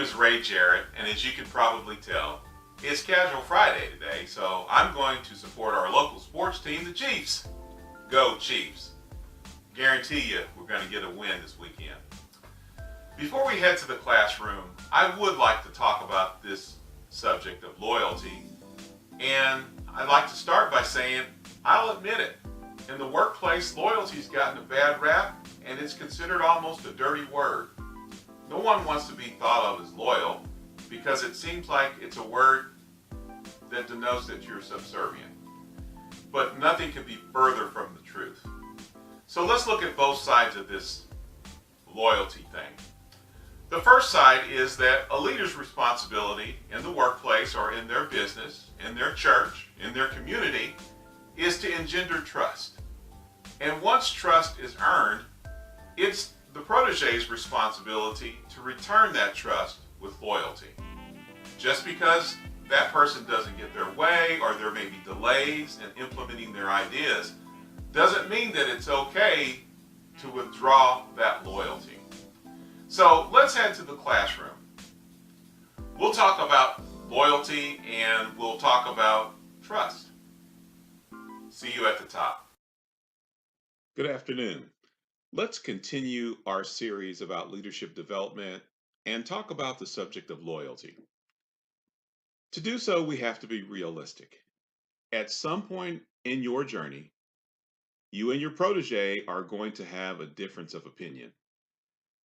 name is Jarrett, and as you can probably tell, it's Casual Friday today, so I'm going to support our local sports team, the Chiefs. Go Chiefs. Guarantee you we're going to get a win this weekend. Before we head to the classroom, I would like to talk about this subject of loyalty, and I'd like to start by saying I'll admit it. In the workplace, loyalty's gotten a bad rap, and it's considered almost a dirty word. No one wants to be thought of as loyal because it seems like it's a word that denotes that you're subservient. But nothing could be further from the truth. So let's look at both sides of this loyalty thing. The first side is that a leader's responsibility in the workplace or in their business, in their church, in their community, is to engender trust. And once trust is earned, it's the protege's responsibility to return that trust with loyalty. Just because that person doesn't get their way or there may be delays in implementing their ideas doesn't mean that it's okay to withdraw that loyalty. So let's head to the classroom. We'll talk about loyalty and we'll talk about trust. See you at the top. Good afternoon. Let's continue our series about leadership development and talk about the subject of loyalty. To do so, we have to be realistic. At some point in your journey, you and your protege are going to have a difference of opinion.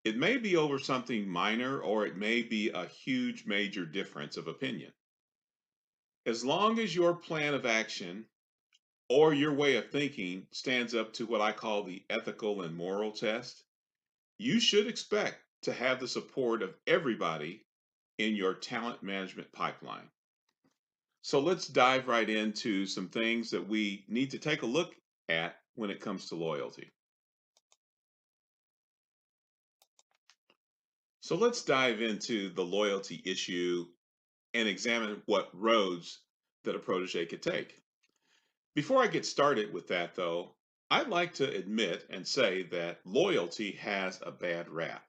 It may be over something minor or it may be a huge major difference of opinion. As long as your plan of action or your way of thinking stands up to what I call the ethical and moral test, you should expect to have the support of everybody in your talent management pipeline. So let's dive right into some things that we need to take a look at when it comes to loyalty. So let's dive into the loyalty issue and examine what roads that a protege could take. Before I get started with that, though, I'd like to admit and say that loyalty has a bad rap.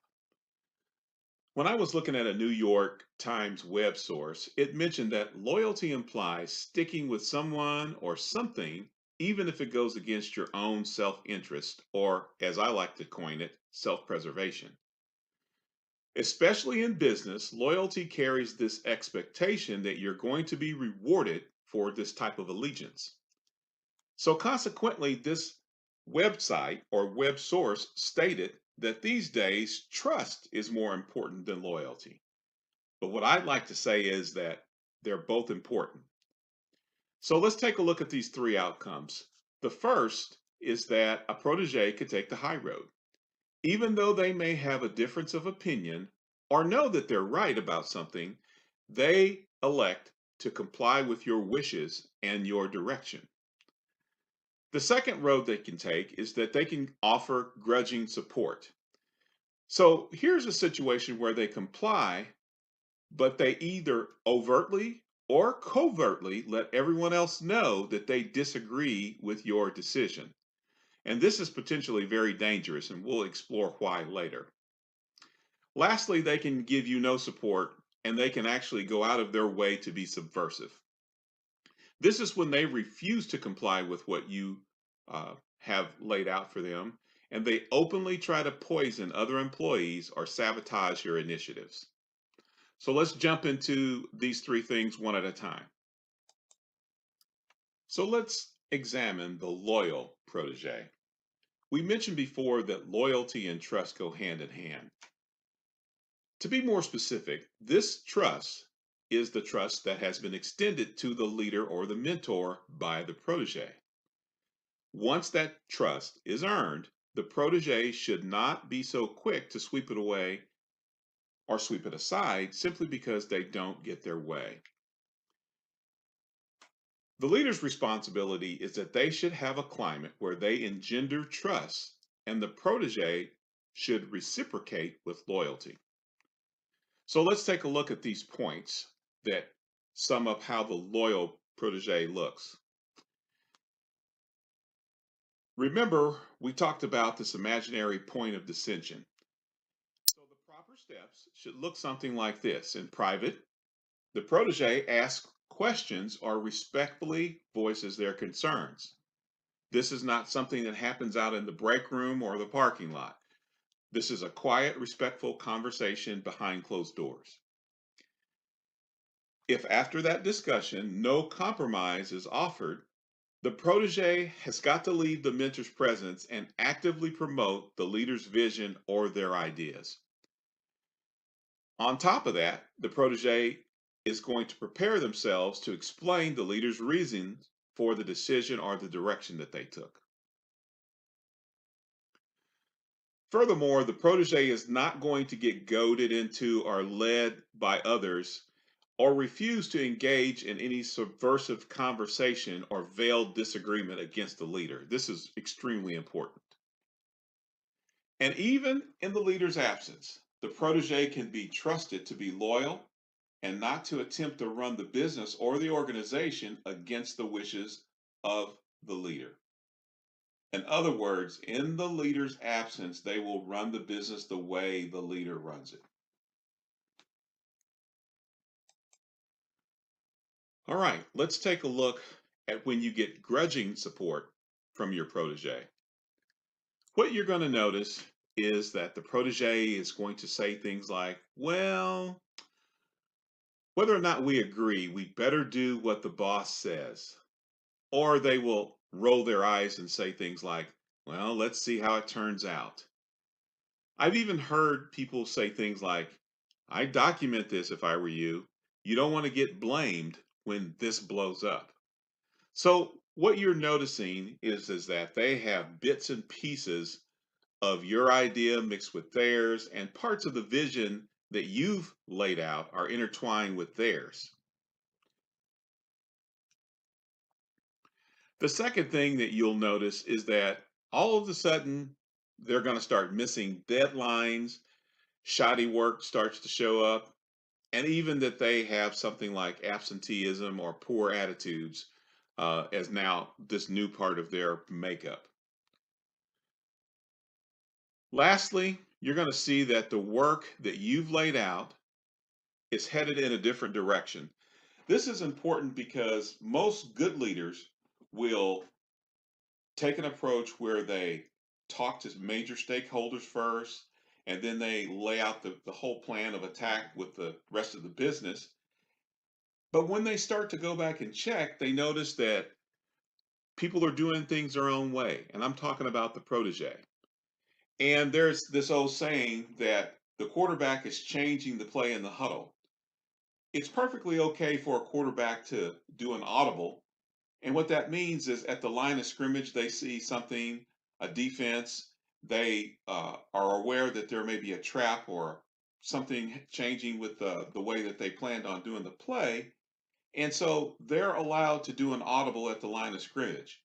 When I was looking at a New York Times web source, it mentioned that loyalty implies sticking with someone or something, even if it goes against your own self-interest, or as I like to coin it, self-preservation. Especially in business, loyalty carries this expectation that you're going to be rewarded for this type of allegiance. So consequently, this website or web source stated that these days trust is more important than loyalty. But what I'd like to say is that they're both important. So let's take a look at these three outcomes. The first is that a protege could take the high road. Even though they may have a difference of opinion or know that they're right about something, they elect to comply with your wishes and your direction. The second road they can take is that they can offer grudging support. So here's a situation where they comply, but they either overtly or covertly let everyone else know that they disagree with your decision. And this is potentially very dangerous, and we'll explore why later. Lastly, they can give you no support, and they can actually go out of their way to be subversive. This is when they refuse to comply with what you have laid out for them, and they openly try to poison other employees or sabotage your initiatives. So let's jump into these three things one at a time. So let's examine the loyal protege. We mentioned before that loyalty and trust go hand in hand. To be more specific, this trust is the trust that has been extended to the leader or the mentor by the protege. Once that trust is earned, the protege should not be so quick to sweep it away or sweep it aside simply because they don't get their way. The leader's responsibility is that they should have a climate where they engender trust, and the protege should reciprocate with loyalty. So let's take a look at these points that sum up how the loyal protege looks. Remember, we talked about this imaginary point of dissension. So the proper steps should look something like this. In private, the protege asks questions or respectfully voices their concerns. This is not something that happens out in the break room or the parking lot. This is a quiet, respectful conversation behind closed doors. If after that discussion no compromise is offered, the protege has got to leave the mentor's presence and actively promote the leader's vision or their ideas. On top of that, the protege is going to prepare themselves to explain the leader's reasons for the decision or the direction that they took. Furthermore, the protege is not going to get goaded into or led by others or refuse to engage in any subversive conversation or veiled disagreement against the leader. This is extremely important. And even in the leader's absence, the protege can be trusted to be loyal and not to attempt to run the business or the organization against the wishes of the leader. In other words, in the leader's absence, they will run the business the way the leader runs it. All right, let's take a look at when you get grudging support from your protege. What you're going to notice is that the protege is going to say things like, well, whether or not we agree, we better do what the boss says. Or they will roll their eyes and say things like, well, let's see how it turns out. I've even heard people say things like, I'd document this if I were you. You don't want to get blamed when this blows up. So what you're noticing is that they have bits and pieces of your idea mixed with theirs, and parts of the vision that you've laid out are intertwined with theirs. The second thing that you'll notice is that all of a sudden they're going to start missing deadlines, shoddy work starts to show up, and even that they have something like absenteeism or poor attitudes as now this new part of their makeup. Lastly, you're going to see that the work that you've laid out is headed in a different direction. This is important because most good leaders will take an approach where they talk to major stakeholders first, and then they lay out the whole plan of attack with the rest of the business. But when they start to go back and check, they notice that people are doing things their own way. And I'm talking about the protege. And there's this old saying that the quarterback is changing the play in the huddle. It's perfectly okay for a quarterback to do an audible. And what that means is at the line of scrimmage, they see something, a defense, they are aware that there may be a trap or something changing with the way that they planned on doing the play. And so they're allowed to do an audible at the line of scrimmage.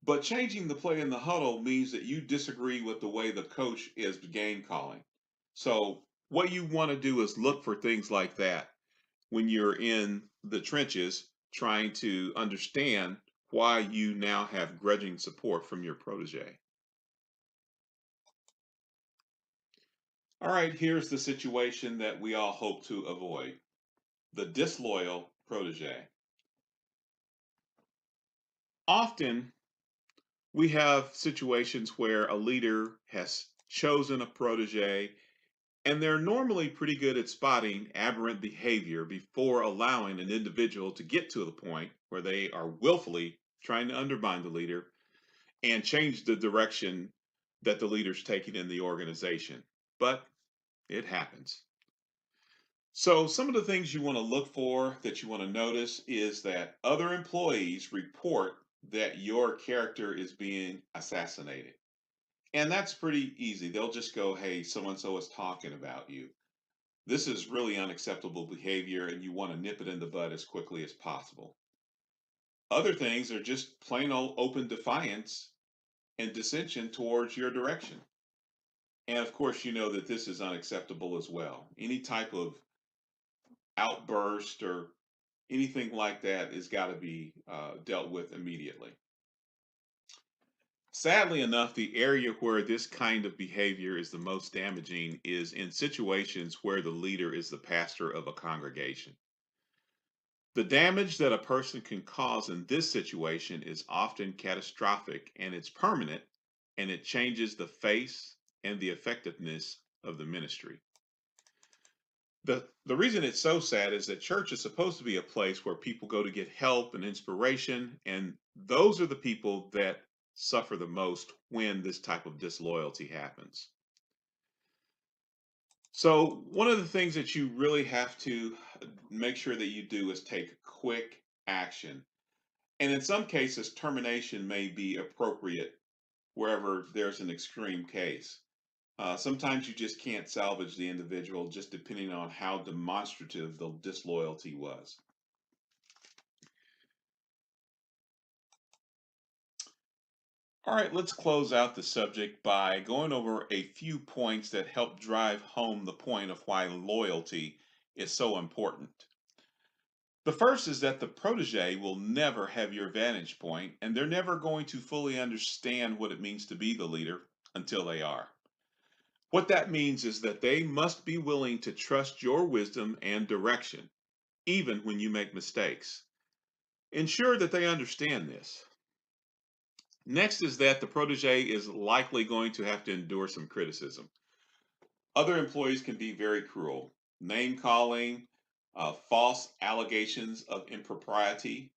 But changing the play in the huddle means that you disagree with the way the coach is game calling. So what you want to do is look for things like that when you're in the trenches trying to understand why you now have grudging support from your protege. All right, here's the situation that we all hope to avoid: the disloyal protege. Often we have situations where a leader has chosen a protege, and they're normally pretty good at spotting aberrant behavior before allowing an individual to get to the point where they are willfully trying to undermine the leader and change the direction that the leader's taking in the organization. But it happens. So, some of the things you want to look for that you want to notice is that other employees report that your character is being assassinated. And that's pretty easy. They'll just go, hey, so and so is talking about you. This is really unacceptable behavior, and you want to nip it in the bud as quickly as possible. Other things are just plain old open defiance and dissension towards your direction. And of course, you know that this is unacceptable as well. Any type of outburst or anything like that has got to be dealt with immediately. Sadly enough, the area where this kind of behavior is the most damaging is in situations where the leader is the pastor of a congregation. The damage that a person can cause in this situation is often catastrophic and it's permanent, and it changes the face and the effectiveness of the ministry. The reason it's so sad is that church is supposed to be a place where people go to get help and inspiration, and those are the people that suffer the most when this type of disloyalty happens. So, one of the things that you really have to make sure that you do is take quick action. And in some cases, termination may be appropriate wherever there's an extreme case. Sometimes you just can't salvage the individual just depending on how demonstrative the disloyalty was. All right, let's close out the subject by going over a few points that help drive home the point of why loyalty is so important. The first is that the protege will never have your vantage point, and they're never going to fully understand what it means to be the leader until they are. What that means is that they must be willing to trust your wisdom and direction, even when you make mistakes. Ensure that they understand this. Next is that the protege is likely going to have to endure some criticism. Other employees can be very cruel. Name calling, false allegations of impropriety,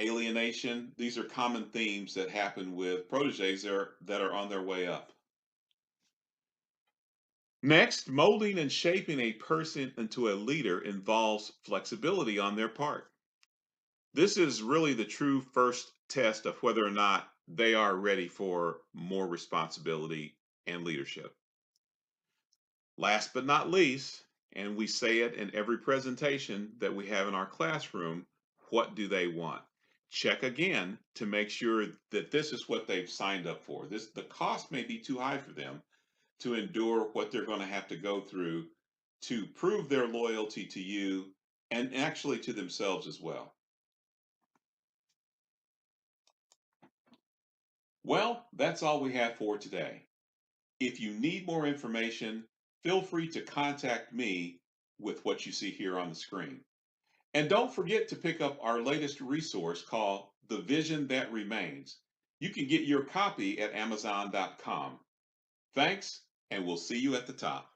alienation. These are common themes that happen with proteges that are on their way up. Next, molding and shaping a person into a leader involves flexibility on their part. This is really the true first test of whether or not they are ready for more responsibility and leadership. Last but not least, and we say it in every presentation that we have in our classroom, what do they want? Check again to make sure that this is what they've signed up for. The cost may be too high for them to endure what they're going to have to go through to prove their loyalty to you and actually to themselves as well. Well, that's all we have for today. If you need more information, feel free to contact me with what you see here on the screen. And don't forget to pick up our latest resource called The Vision That Remains. You can get your copy at Amazon.com. Thanks, and we'll see you at the top.